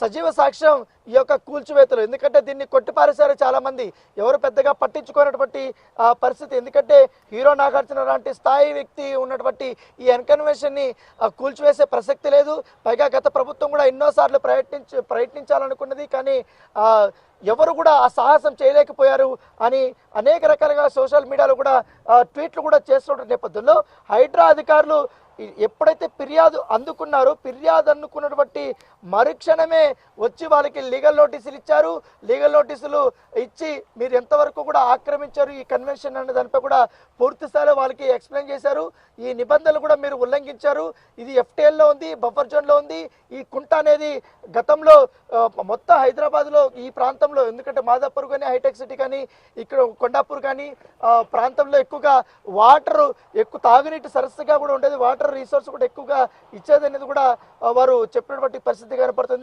సజీవ సాక్ష్యం ఈ యొక్క కూల్చివేతలు. ఎందుకంటే దీన్ని కొట్టిపారేశారు చాలా మంది, ఎవరు పెద్దగా పట్టించుకున్నటువంటి పరిస్థితి. ఎందుకంటే హీరో నాగార్జున లాంటి స్థాయి వ్యక్తి ఉన్నటువంటి ఈ ఎన్కన్వెన్షన్ ని కూల్చివేసే ప్రసక్తి లేదు. పైగా గత ప్రభుత్వం కూడా ఎన్నోసార్లు ప్రయత్నించాలనుకున్నది, కానీ ఎవరు కూడా ఆ సాహసం చేయలేకపోయారు అని అనేక రకాలుగా సోషల్ మీడియాలో కూడా ట్వీట్లు కూడా చేస్తున్న నేపథ్యంలో హైడ్రా అధికారులు ఎప్పుడైతే ఫిర్యాదు అందుకున్నారో, ఫిర్యాదు అందుకున్నటువంటి మరుక్షణమే వచ్చి వాళ్ళకి లీగల్ నోటీసులు ఇచ్చారు. లీగల్ నోటీసులు ఇచ్చి మీరు ఎంతవరకు కూడా ఆక్రమించారు ఈ కన్వెన్షన్ అనే దానిపై కూడా పూర్తి స్థాయిలో వాళ్ళకి ఎక్స్ప్లెయిన్ చేశారు. ఈ నిబంధనలు కూడా మీరు ఉల్లంఘించారు, ఇది ఎఫ్టీఎల్లో ఉంది, బఫర్ జోన్లో ఉంది. ఈ కుంట అనేది గతంలో మొత్తం హైదరాబాద్లో ఈ ప్రాంతంలో, ఎందుకంటే మాదాపూర్ కానీ హైటెక్ సిటీ కానీ ఇక్కడ కొండాపూర్ కానీ ప్రాంతంలో ఎక్కువగా వాటర్ ఎక్కువ తాగునీటి సరస్సుగా కూడా ఉండేది, వాటర్ రిసోర్స్ కూడా ఎక్కువగా ఇచ్చేది అనేది కూడా వారు చెప్పినటువంటి పరిస్థితి కనపడుతుంది.